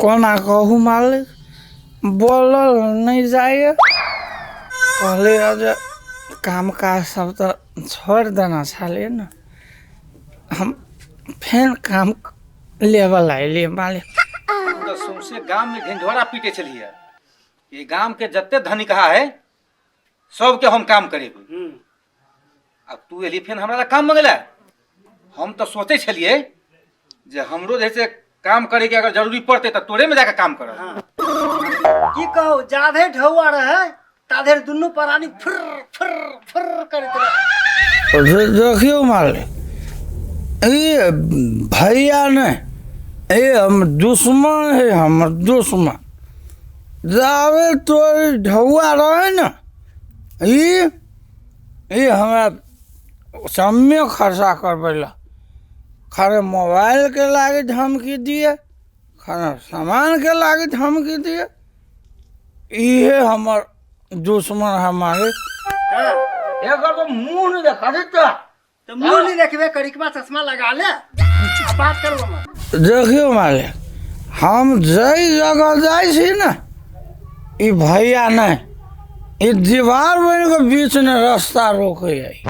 कोना कहूँ मालिक, बोलल नहीं जाए। कहले आज काम काज सब तो छोड़ देना चाहिए ना, हम फिर काम लेवल आइलिए मालिक। तो सौंसे गांव में ढिंढोरा पीटे चलिए। ये गांव के जत्ते धनिका है सबके हम काम करेबे। अब तू एली फिर हमरा काम मंगला। हम तो सोचे छलिए जे हमरो जैसे काम करे के अगर जरूरी पड़ते तो तोरे में जाकर काम करब। की कहू, जाधे ढौआ रहे ताधे दुनू प्राणी फुर फुर फुर करते रहे। देखियो मालिक, ये भैया ने ये हम दुश्मन है, हमर दुश्मन। जावे तो ढौआ रहे ना, ये हमरा समय खर्चा करबेला। खरे मोबाइल के लागे धमकी दिए, खरे सामान के लागे धमकी दिए। ये हमर दुश्मन हमारे। एकर तो मुंह नहीं देखा देता। तो मुंह नहीं देखबे, करिकबा चश्मा लगा ले, बात करबो मत। देखियो मालिक, हम जई जगह जाई छी ना, ई भैया नहीं, ई दीवार बन के बीच में रास्ता रोके आई।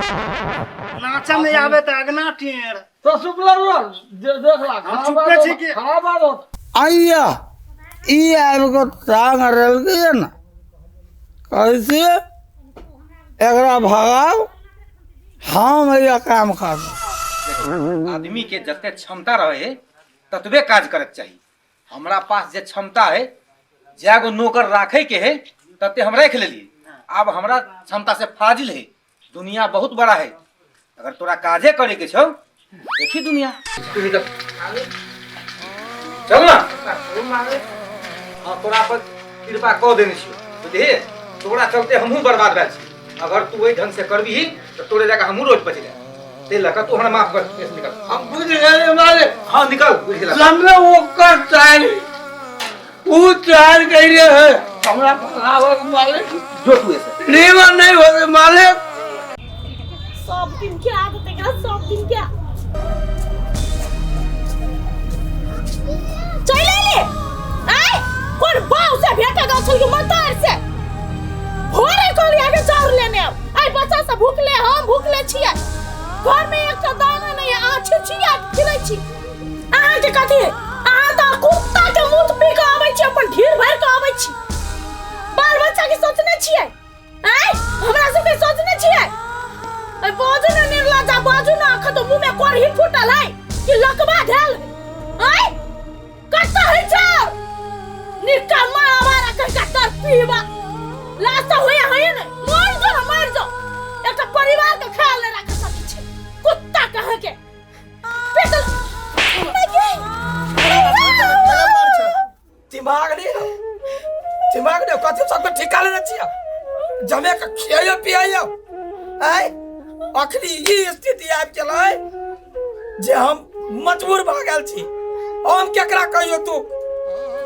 नाचा में आवे तो अगना टेर तो शुक्ला देख ला हम चुपे छी कि आइया ई आब को टांग रल के ना, कैसे एकरा भगाओ, हम ये काम कर। आदमी के जते क्षमता रहे ततबे काज करक चाहिए। हमरा पास जे क्षमता है, जागो नौकर राखे के है तते हम रख लेलिए। अब हमरा क्षमता से फाजिल है। दुनिया बहुत बड़ा है, अगर तोरा काजे करे के छौ देखी दुनिया। चल ना, हाँ तोरा पर कृपा कह देने छियो, बुझलिए। तोरा चलते हमहू बर्बाद भेल छी। अगर तू वही ढंग से करबी तो तोरे जगह हमहू रोज बच जाए। ते लगा तू हमरा माफ कर, निकल। हम बुझ गए मालिक। हाँ निकल, बुझ गेला। हमने वो कर चाल, वो चाल कइले है हमरा भगावे मालिक। जो तू ऐसे नीमन नहीं होवे मालिक। सब दिन क्या आदत है, सब दिन क्या चले ले आए कौन बाव से भेटेगा छल मतार से होरे कोली आगे चाउर लेने आई बच्चा सब भूखले, हम भूखले छियै। घर में एक तो दाना नहीं है, आछे छियै खिलै छी। अहाँ के कथि अहाँ तो कुत्ता के मुंह पी के आबै छी, अपन ढीर भर के आबै छी। बाल बच्चा के सोचने छियै, आय हमरा सब के सोचने छियै। आई बाजू न निर्ला जा, बाजू न आख तो मुंह में कोरही फुटल है कि लकवा धेल आय कत्ता है छ निकम्मा हमारा का तर पीवा लास्ट होया है न मर जाओ एक परिवार के ख्याल न रख सकै छै। कुत्ता कह के पेटल दिमाग ने कथि सब ठिका लेने छिया। जमे के खियायो पियायो आय अखनी ई स्थिति आबि गेलै जे हम मजबूर भ गेल छी। हम केकरा कहियो तू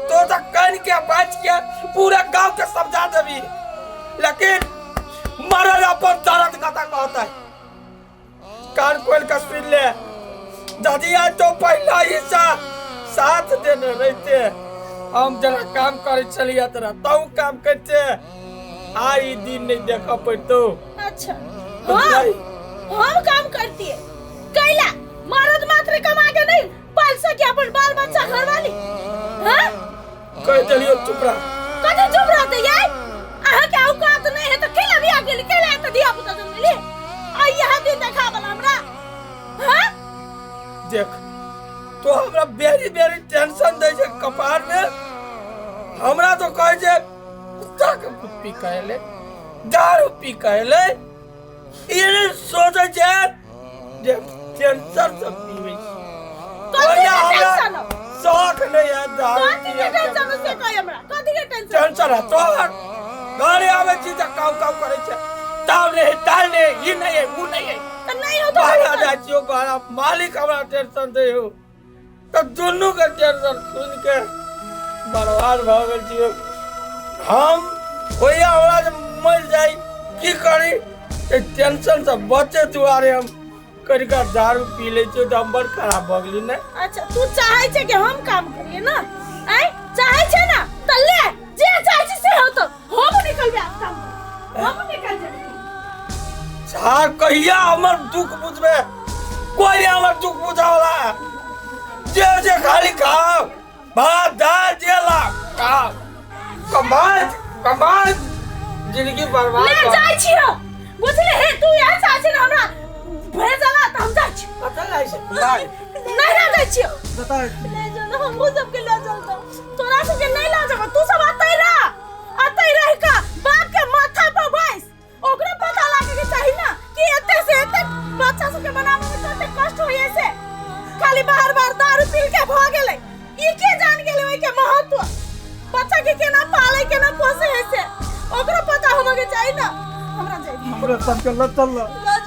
तो कान के बात के पूरा गांव के समझा देबी, लेकिन मरल अपन दर्द कथा कहता है। कान खोल के सुन ले, दादिया तो पहला हिस्सा साथ देने रहते। हम जरा काम करे चलिए तोरा तू काम करते, आई दिन नहीं देखा पड़तो। अच्छा हम काम करती है कैला मर्द मात्र कमा के नहीं पाल सके अपन बाल बच्चा घर वाली। हां कह चलियो चुप रह। कथि चुप रहते यार, अहाँ के औकात नहीं है तो केला भी आके केला तो दिया पुता जन्म ले आ यहां दिन देखा बला हमरा। हां देख तो हमरा बेरी बेरी टेंशन दे छै कपार में। हमरा तो कहे जे कुत्ता के पी कहले, दारू पी कहले, ये सोचे जे टेंशन सब पीवे शौक नहीं है दारू पिए के। टेंशन से कोई हमरा कथि के टेंशन है तो गाड़ी आवे छी त काम करे छै, ताव नहीं ताल नहीं, ये नहीं है वो नहीं है तो नहीं हो तो बाहर जा छियो। बाहर मालिक हमरा टेंशन दे हो तो दोनों के टेंशन सुन के बर्बाद भ गेल छियो। हम होया हमरा जे मर जाई की करी, टेंशन से बचे दुआरे हम करिका दारू पी ले छियो तो हम बड़ खराब भ गेली ने। अच्छा तू चाहे छे कि हम काम करिए ना, आई तो ले जे चाहे छी से हो तो हम निकल जा हम निकल जा सा कहिया हमर दुख बुझबे कोई नहीं हमर दुख बुझावला जे खाली खाओ भात दाल जेला खाओ कमाल जिंदगी बर्बाद ले जाय छियो बुझले हे तू यहाँ साथे न हमरा भेजला त हम जाय छी पता नहीं से नहीं ना जाय छियो बता ले जो हम वो सब के ले चलता तोरा सब के नहीं ला जाबो तू सब आतै रह का बाप के माथा पर बैस ओकरा पता लागे के चाहि ना कि एते से एते बच्चा सब के बनावे में कते कष्ट होय से खाली बार दारू पी के भ गेलै ई के जान गेलै ओइ के महत्व बच्चा के केना पाले केना पोसे है से ओकरा पता होवे के चाहि ना हमरा जाय हमरा सब के चल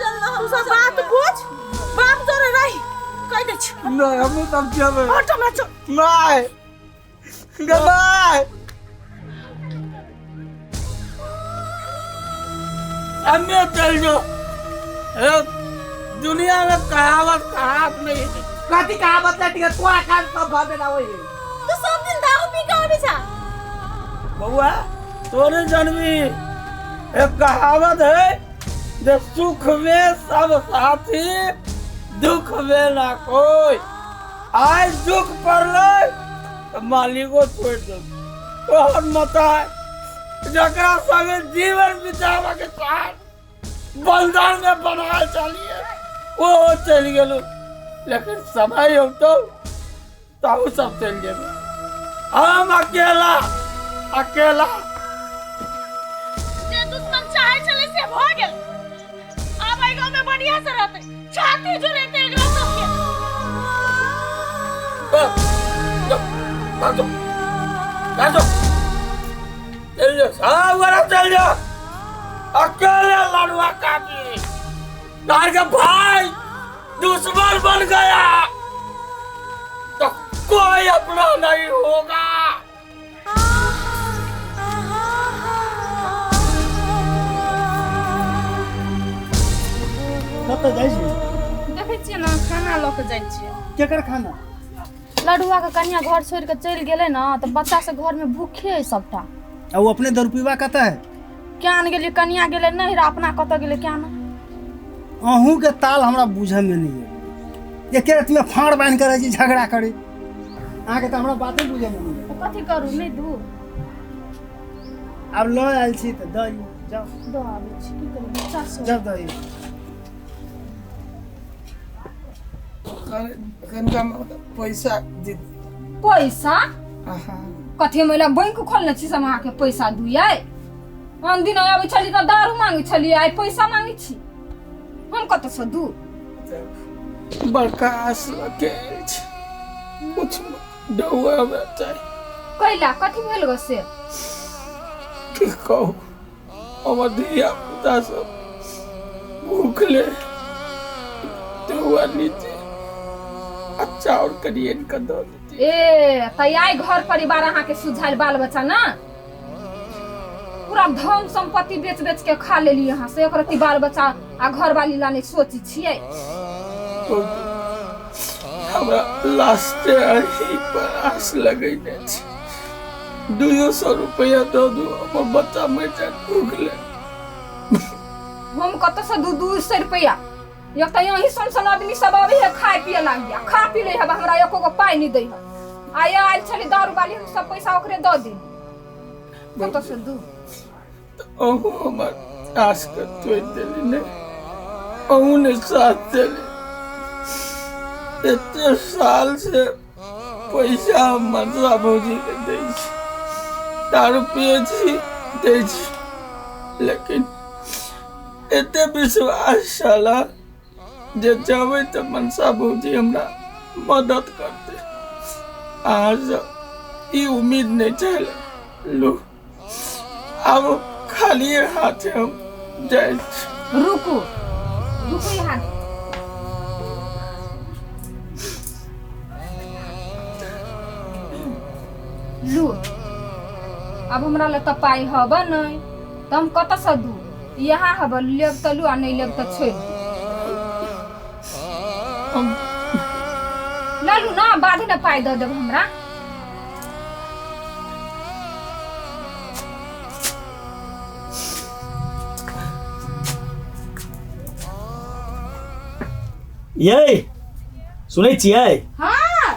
चल हम सब बात पूछ बाप जोरे रही कह दे छी नहीं हम सब चले ऑटो में चल नहीं गबाय हमें चल जो दुनिया में कहावत खराब नहीं है कथी कहावत है ठीक तोरा कान सब भागे ना होई तो सब दिन दारू पी के आबी छा बउआ तोरे जन्मी एक कहावत है जे सुख में सब साथी दुख में ना कोई आज दुख पड़ले तो मालिको छोड़ दो तोहर मता है जकरा संगे जीवन बितावा के साथ बंधन में बना चलिए वो चल गेलो लेकिन समय हो तो सब चल जाए हम अकेला जे दुश्मन चाहे चले से भ गेल अब आई गांव में बढ़िया से रहते छाती जुड़ेते एकरा सब के चल जाओ अकेले लड़वा काफी तार का भाई दुश्मन बन गया तो कोई अपना नहीं होगा कतऽ जाइ छी देखै छियै ना खाना लऽ के जाइ छियै केकर खाना लड़ुआ के कन्या घर छोड़ के चलि गेलै ना तऽ बच्चा से घर में भूखे है सबटा आ वो अपने दरुपीवा कतऽ है क्या न गेलियै कन्या गेलै नहिरा अपना कतऽ गेलै क्या न अहूँ के ताल हमरा बुझे में नहीं है एके रात में फाड़ बांध के रह छी झगड़ा करे अहाँ के तो हमरा बाते बुझे में नहीं है तऽ कथी करू नहि दू अब ल आयल छी तऽ दही जाओ दऽ आबै छी की करू बच्चा सब जब दही कनका पैसा दे पैसा हाँ कथी मैले बैंक खोलने छी से अहाँके पैसा दुयै हम दिन आबै छली तऽ दारू मांगै छली आइ पैसा मांगै छी हम कतऽ से दू बड़का आस के कुछ डौआ बेटा कैला कथी भेल गो से की कहू हमर धिया पुता सब भूखले डौआ नीचे अच्छा और करिए इनका दो देती ए तऽ आइ घर परिवार अहाँके सुझाइल बाल बच्चा ना पूरा धन संपत्ति बेच बेच के खा लेली अहाँ से एक रति बाल बच्चा आ घर वाली लाने सोची छियै हमरा लास्टे अही पर आस लगैने छै 200 रुपया दो दू हमर बच्चा मर जाए भूखले हम कतऽ से दू 200 रुपया एक तऽ यही सन आदमी सब अभी है खाए पिए लागिया खा पी ले है हमरा एको गो पाई नहीं दै है आइ आइल छली दारू वाली हम सब पैसा ओकरे दऽ दे कतऽ से दू अहू हमर आस के तोड़ देली ने अहू ने साथ देली इतने साल से पैसा हम मनसा भौजी के दै छी दारू पिए छी दै छी लेकिन एते विश्वास छला जे जबै तऽ मनसा भौजी हमरा मदद करते आज ई उम्मीद नहीं छल लो अब खाली हाथ हम जाए रुकू रुकू यहाँ लू अब हमरा ले तऽ पाई हब नहीं तऽ हम कतऽ से दू यहाँ हब लेब तऽ लू आ नहीं लेब तऽ छोड़ लालू ना बाद में पाई दऽ देब हमरा ये सुनै छियै हाँ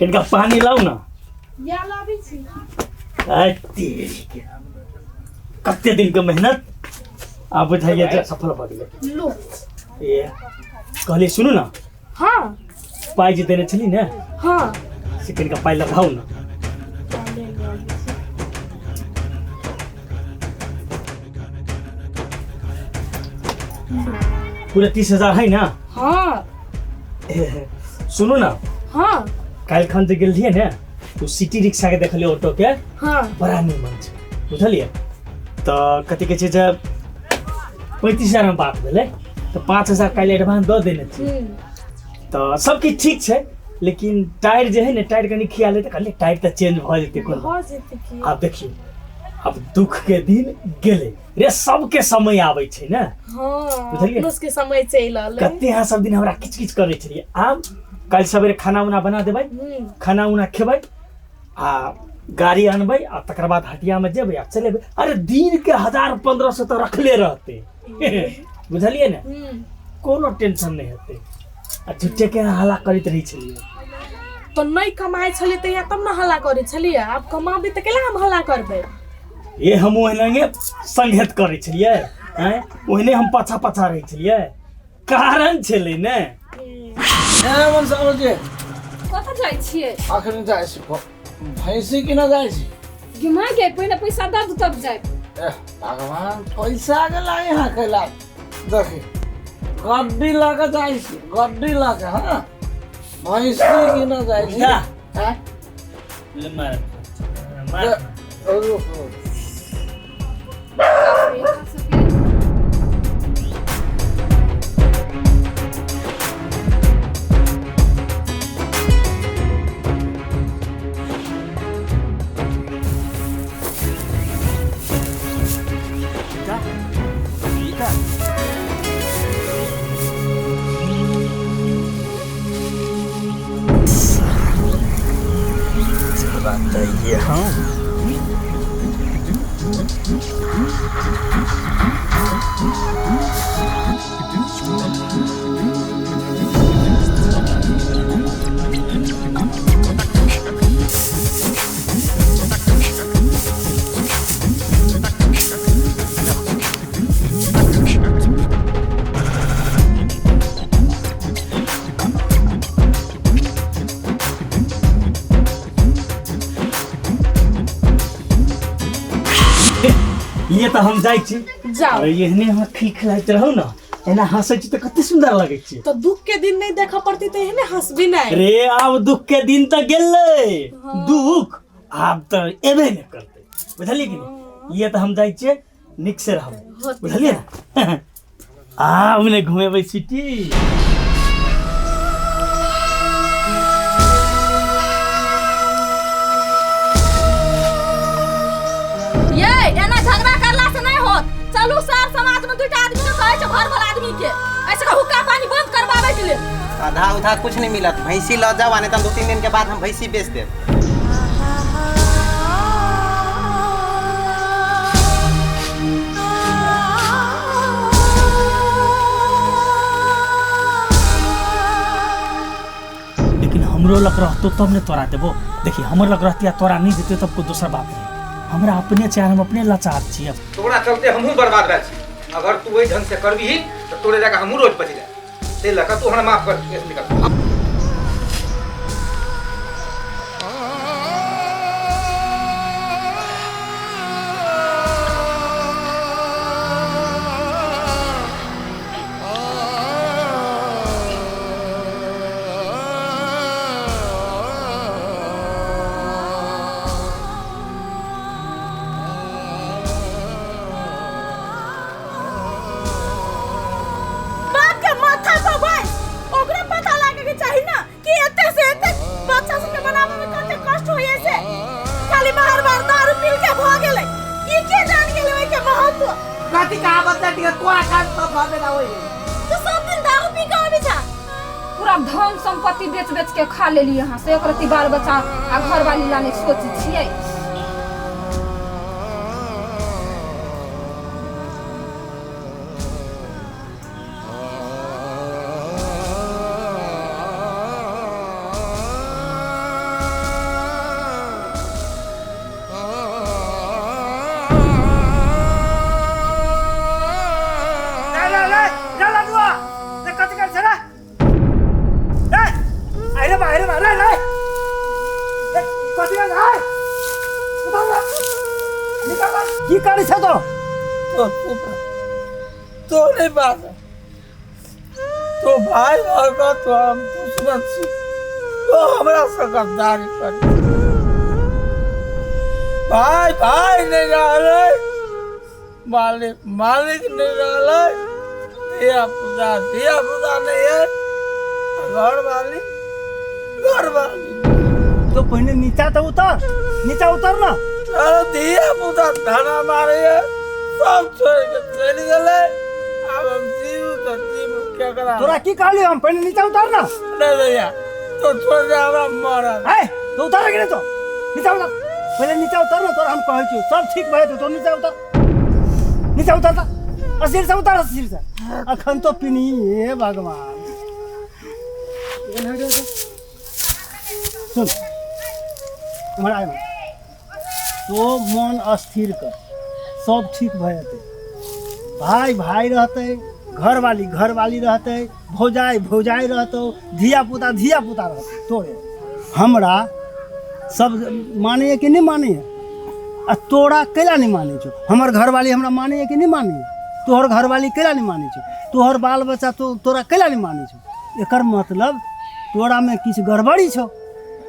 कनिका पानी लाउ न या लाबी छी आइ तेरी के कते दिन के मेहनत आप बुझाइए जे सफल भऽ गेलै लो ए कहलिए सुनू न हाँ पाइ जे देने छली ने हाँ से कनिका पाइ लगाउ न पूरा 30,000 है ना हाँ सुनू ना हाँ काल्हि खन जे गेल रहिए ने तो सिटी रिक्शा के देखलिए ऑटो के हाँ बड़ा निमन छै बुझलिए तो कथी के छै जे 35,000 में बात भेलै तो 5,000 काल्हि एडवांस दऽ देने छी तो सब किछु ठीक छै लेकिन टायर जे है ने टायर कनी खिया ले तो कहलिए टायर तो चेंज भऽ जेतै कोन आब देखिए अब दुख के दिन गेले रे सबके समय आबै छै ने हाँ बुझलिए उसके समय चलि आले कते यहाँ सब दिन हमरा किच किच करे छलिए आब कल सवेरे खाना उना बना देबै खाना उना खेबै आ गाड़ी अनबै आ तकर बाद हटिया में जेबै आ चलेबै अरे दिन के 1,000-1,500 तो रखले रहते बुझलिए ने कोनो टेंशन नहीं हेतै आ झुट्टे के हल्ला करैत रही छलिए तो नहीं कमाए छली तो यहाँ तब ना हल्ला करे छलिए आप कमाबी तो केला हम हल्ला करबे ये हम ओहने संघेत करे छलिए हैं ओहने हम पाछा पाछा रही छलिए कारण छलै ने मन सावर जे कतऽ जाइ छियै अखन जाइ छी भैंसी किना जाइ छी घुमा के पहिने पैसा दऽ दू तब जाय भगवान पैसा के लागे यहाँ कैला देखी गड्डी लगा जाइ छी गड्डी लगा हाँ भैंसी किना जाइ छी जा। हैं ले मार रुको ये हाँ ये तो हम जाइ छी जाओ अरे एहने हम खिलखिलाइत रहू ना एना हंसै छी तो कते सुंदर लगै छी तो दुख के दिन नहीं देखा पड़ती तो एहने हंसबी नहीं रे आब दुख के दिन तो गेलै दुख आब तो एबे नहीं करते बुझलिए कि नहीं ये तो हम जाइ छियै निक से रहब बुझलिए ना आब ने घुमेबै सिटी ये एना झगड़ा करला से नहीं होत चलू सर समाज में दूटा आदमी के कहै छै घर वाला आदमी के ऐसे का हुक्का पानी बंद करवावे के लिए आधा उधा कुछ नहीं मिला भैंसी ल जाओ नहीं तो 2-3 दिन के बाद हम भैंसी बेच देब लेकिन हमरो लग रहतो तब ने तोरा देबो देखी हमर लग रहती तोरा नहीं देते तब को दूसरा बात नहीं हमरा अपने चाहे हम अपने लाचार छियै तोरा चलते हमहूँ बर्बाद भए छी अगर तू वही ढंग से करबही तो तोरे जगह हमहूँ रोज बच जाए ते लगा तू हमरा माफ कर केस निकल बाप के माथा पर भाई ओकरा पता लागे के चाहिए ना कि एते से एते बच्चा सब के बनावे में कते कष्ट होय से खाली बार बार दारू पी के भ गेलै ई के जान गेलै ओइ के महत्व कथी कहावत है तोरा काट तो भावे ना होई तो सब दिन दारू पी के आबे छा पूरा धन संपत्ति बेच बेच के खा लेली यहाँ से एक रति बाल बच्चा आ घर वाली लाने सोची छियै की करै छ तो तो नहीं बात है। तो भाई होगा तो हम दुश्मन छी, तो हमरा से गद्दारी कर। भाई भाई नहीं रहले, मालिक मालिक नहीं रहले, दिया पुता नहीं है, घर वाली तो पहले नीचा तो उतर ना। अरे दिया पुता खाना मारे है, सब छोड़ के चल गए। अब हम जीव क्या करा? तोरा की कहली हम पहले नीचा उतर ना। नहीं भैया तो छोड़ दे, हमरा मरा है तो उतर कि नहीं तो नीचा उतर, पहले नीचा उतर ना। तोरा हम कहै छी सब ठीक भए तो नीचा उतर ता असीर से उतर, असीर से अखन तो पिनी। हे भगवान सुन हमरा आय तो मन अस्थिर कर, सब ठीक भए जेतै। भाई रहते, घर वाली रहते, भौजाई रहतो, धिया पुता रहते। तोरे हमरा सब माने कि नहीं माने? आ तोरा कैला नहीं माने छो? हमर घरवाली हमरा माने कि नहीं माने? तोहर घरवाली कैला नहीं माने छो? तोहर बाल बच्चा तोरा कैला नहीं माने छो? एकर मतलब तोरा में किछ गड़बड़ी छो।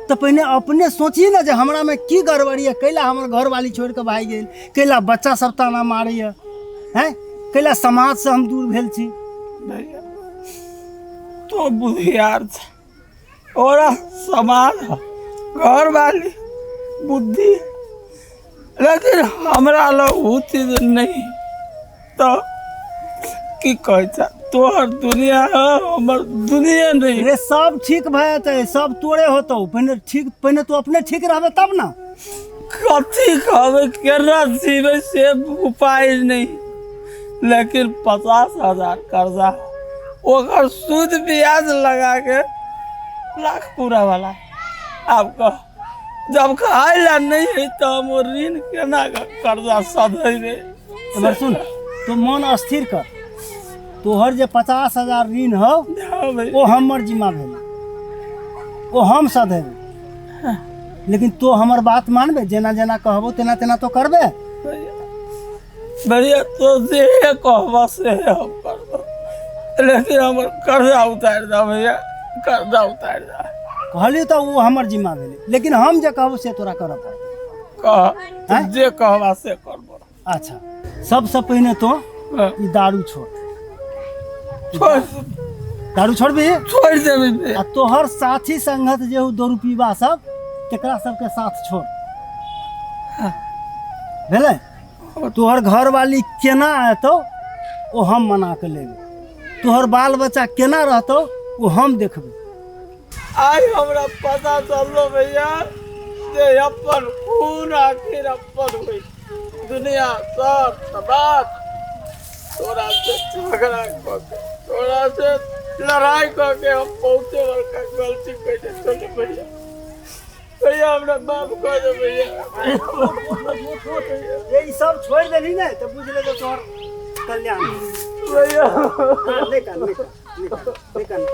तो पहले अपने सोची ना जे हमरा में की गड़बड़ी है, कैला हमर घरवाली छोड़ के भाग गेल, कैला बच्चा सब ताना मारे है, कैला समाज से हम दूर भेल छी। भैया तो बुद्धियार था और समाज घर वाली बुद्धि, लेकिन हमरा लोग वो चीज नहीं। तो की कहता तोहर दुनिया है, हमर दुनिया नहीं। रे सब ठीक भए, सब तोरे होतो। पहले तू अपने ठीक रहबे तब ना। कथी कहबे, केना जीवे से उपाय नहीं। लेकिन 50,000 कर्जा, ओकर सूद ब्याज लगा के लाख पूरा वाला। अब कह जब खाए ला नहीं है तो हम ऋण केना कर्जा सधेबे? सुन तू मन अस्थिर कर। तोहर जे 50,000 ऋण हो वो हमर जिम्मा भेल, वो हम सधेबे। लेकिन तो हमर बात मानबे, जेना कहबो तेना तो करबे। भैया तो जे कहबा से हम करबो, लेकिन हमर कर्जा उतार दा भैया, कर्जा उतार दा। कहली तो वो हमर जिम्मा भेल, लेकिन हम जे कहबो से तोरा करब। कह जे कहबा से करबो। अच्छा सबसे पहले तो ई दारू छोड़ भी छोड़ देबे। आ तोहर साथी संगत जे हो दारू पीबा सब, तेकरा सबके साथ छोड़ भेले। तोहर घर वाली केना आतो वो हम मना के लेबे, तोहर बाल बच्चा केना रहतो वो हम देखबे। आई हमरा पता चललो भैया जे अपन खून आखिर अपन होई, दुनिया सब बात तोरा से झगड़ा करके, तोरा से लड़ाई करके हम बहुते बड़का गलती कैसे चले भैया। भैया हमरा माफ कर दे भैया। ये सब छोड़ देली ना तो बुझ ले तो तोहर कल्याण भैया निकल